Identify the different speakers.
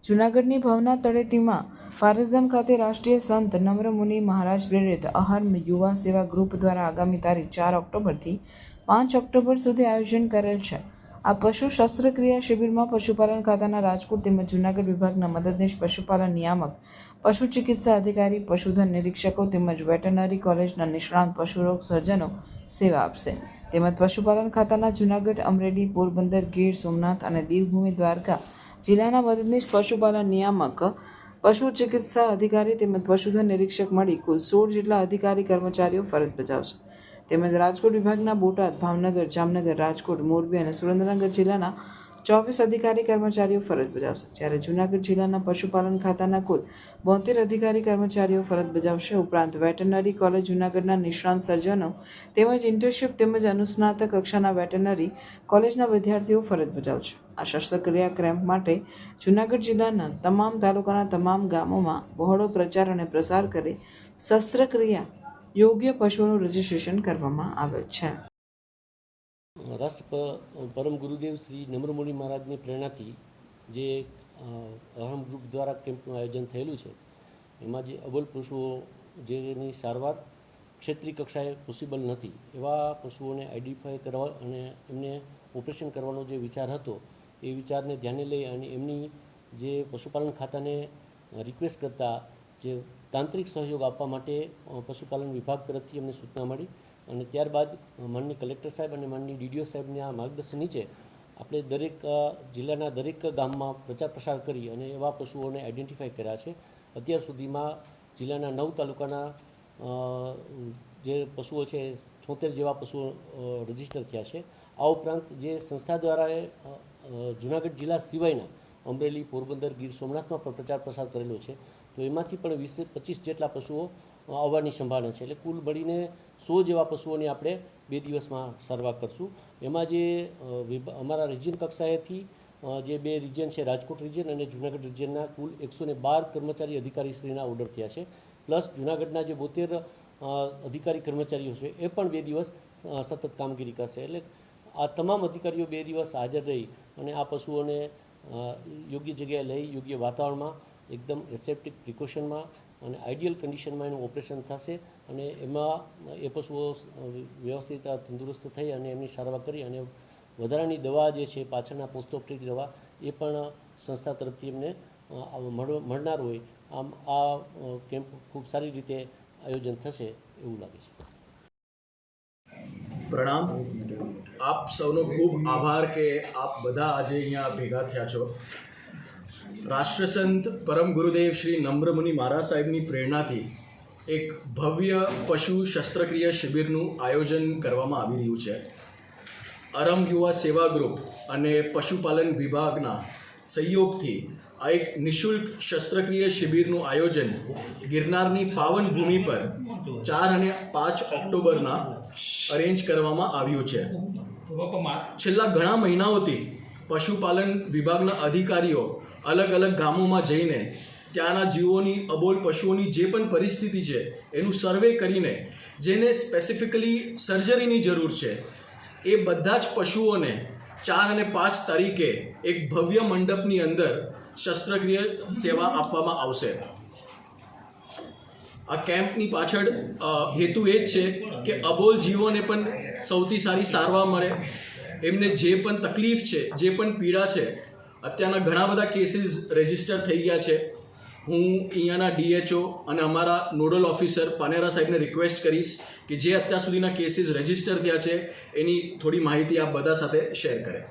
Speaker 1: જૂનાગઢની ભવના તળેટીમાં પારસધામ ખાતે રાષ્ટ્રીય સંત નમ્રમુનિ મહારાજ પ્રેરિત આહાર યુવા સેવા ગ્રુપ દ્વારા આગામી તારીખ 4 ઓક્ટોબરથી 5 ઓક્ટોબર સુધી આયોજન કરેલ છે। આ પશુ શસ્ત્રક્રિયા શિબિરમાં પશુપાલન ખાતાના રાજકોટ તેમજ જૂનાગઢ વિભાગના મદદનીશ પશુપાલન નિયામક, પશુ ચિકિત્સા અધિકારી, પશુધન નિરીક્ષકો તેમજ વેટરનરી કોલેજના નિષ્ણાંત પશુરોગ સર્જનો સેવા આપશે। તેમજ પશુપાલન ખાતાના જૂનાગઢ, અમરેલી, પોરબંદર, ગીર સોમનાથ અને દીવભૂમિ દ્વારકા જિલ્લાના મદદનીશ પશુપાલન નિયામક, પશુ ચિકિત્સા અધિકારી તેમજ પશુધન નિરીક્ષક મળી કુલ 16 જેટલા અધિકારી કર્મચારીઓ ફરજ બજાવશે। તેમજ રાજકોટ વિભાગના બોટાદ, ભાવનગર, જામનગર, રાજકોટ, મોરબી અને સુરેન્દ્રનગર જિલ્લાના 24 અધિકારી કર્મચારીઓ ફરજ બજાવશે, જ્યારે જૂનાગઢ જિલ્લાના પશુપાલન ખાતાના કુલ 72 અધિકારી કર્મચારીઓ ફરજ બજાવશે। ઉપરાંત વેટરનરી કોલેજ જૂનાગઢના નિષ્ણાંત સર્જનો તેમજ ઇન્ટર્નશીપ તેમજ અનુસ્નાતક કક્ષાના વેટરનરી કોલેજના વિદ્યાર્થીઓ ફરજ બજાવશે। આ શસ્ત્રક્રિયા કેમ્પ માટે જૂનાગઢ જિલ્લાના તમામ તાલુકાના તમામ ગામોમાં બહોળો પ્રચાર અને પ્રસાર કરી શસ્ત્રક્રિયા યોગ્ય પશુઓનું રજીસ્ટ્રેશન કરવામાં આવેલ છે।
Speaker 2: રાષ્ટ્ર પરમ ગુરુદેવ શ્રી નમ્રમુનિ મહારાજની પ્રેરણાથી જે અહમ ગ્રુપ દ્વારા કેમ્પનું આયોજન થયેલું છે, એમાં જે અબોલ પશુઓ જેની સારવાર ક્ષેત્રીય કક્ષાએ પોસિબલ નથી એવા પશુઓને આઈડેન્ટિફાય કરવા અને એમને ઓપરેશન કરવાનો જે વિચાર હતો એ વિચારને ધ્યાને લઈ અને એમની જે પશુપાલન ખાતાને રિક્વેસ્ટ કરતા જે તાંત્રિક સહયોગ આપવા માટે પશુપાલન વિભાગ તરફથી અમને સૂચના મળી અને ત્યારબાદ માનનીય કલેક્ટર સાહેબ અને માનનીય ડીડીઓ સાહેબના માર્ગદર્શન નીચે આપણે દરેક જિલ્લાના દરેક ગામમાં પ્રચાર પ્રસાર કરી અને એવા પશુઓને આઈડેન્ટિફાય કર્યા છે। અત્યાર સુધીમાં જિલ્લાના 9 તાલુકાના જે પશુઓ છે 76 જેવા પશુઓ રજીસ્ટર થયા છે। આ ઉપરાંત જે સંસ્થા દ્વારા જૂનાગઢ જિલ્લા સિવાયના અમરેલી, પોરબંદર, ગીર સોમનાથમાં પણ પ્રચાર પ્રસાર કરેલો છે, તો એમાંથી પણ 20-25 જેટલા પશુઓ આવવાની સંભાવના છે। એટલે કુલ મળીને 100 જેવા પશુઓની આપણે 2 દિવસમાં સારવાર કરશું। એમાં જે અમારા રિજિયન કક્ષાએથી જે 2 રિજિયન છે, રાજકોટ રિજિયન અને જૂનાગઢ રિજિયનના કુલ 112 કર્મચારી અધિકારીશ્રીના ઓર્ડર થયા છે, પ્લસ જૂનાગઢના જે 72 અધિકારી કર્મચારીઓ છે એ પણ 2 દિવસ સતત કામગીરી કરશે। એટલે આ તમામ અધિકારીઓ 2 દિવસ હાજર રહી અને આ પશુઓને યોગ્ય જગ્યાએ લઈ યોગ્ય વાતાવરણમાં એકદમ એસેપ્ટિક પ્રિકોશનમાં અને આઈડિયલ કન્ડિશનમાં એનું ઓપરેશન થશે અને એમાં એ પશુઓ વ્યવસ્થિત તંદુરસ્ત થઈ અને એમની સારવાર કરી અને વધારાની દવા જે છે પાછળના પોસ્ટ ઓપરેટિવ દવા એ પણ સંસ્થા તરફથી એમને મળનાર હોય। આમ આ કેમ્પ ખૂબ સારી રીતે આયોજન થશે એવું લાગે છે।
Speaker 3: પ્રણામ, આપ સૌનો ખૂબ આભાર કે આપ બધા આજે અહીંયા ભેગા થયા છો। રાષ્ટ્રસંત પરમ ગુરુદેવ શ્રી નમ્રમુનિ મહારાજ સાહેબની પ્રેરણાથી એક ભવ્ય પશુ શસ્ત્રક્રિયા શિબિરનું આયોજન કરવામાં આવી રહ્યું છે। અરમ યુવા સેવા ગ્રુપ અને પશુપાલન વિભાગના સહયોગથી આ એક નિઃશુલ્ક શસ્ત્રક્રિયા શિબિરનું આયોજન ગિરનારની પાવન ભૂમિ પર 4 અને 5 ઓક્ટોબરના અરેન્જ કરવામાં આવ્યું છે। છેલ્લા ઘણા મહિનાઓથી પશુપાલન વિભાગના અધિકારીઓ અલગ અલગ ગામોમાં જઈને ત્યાંના જીવોની, અબોલ પશુઓની જે પણ પરિસ્થિતિ છે એનું સર્વે કરીને જેને સ્પેસિફિકલી સર્જરીની જરૂર છે એ બધા જ પશુઓને 4 અને 5 તારીખે એક ભવ્ય મંડપની અંદર શસ્ત્રક્રિયા સેવા આપવામાં આવશે। આ કેમ્પની પાછળ હેતુ એ જ છે કે અબોલ જીવોને પણ સૌથી સારી સારવાર મળે, એમને જે પણ તકલીફ છે, જે પણ પીડા છે, અત્યારના ઘણા બધા કેસીસ રજિસ્ટર થઈ ગયા છે। હું અહીંયાના DHO અને અમારા નોડલ ઓફિસર પાનેરા સાહેબને રિક્વેસ્ટ કરીશ કે જે અત્યાર સુધીના કેસીસ રજિસ્ટર થયા છે એની થોડી માહિતી આપ બધા સાથે શેર કરે।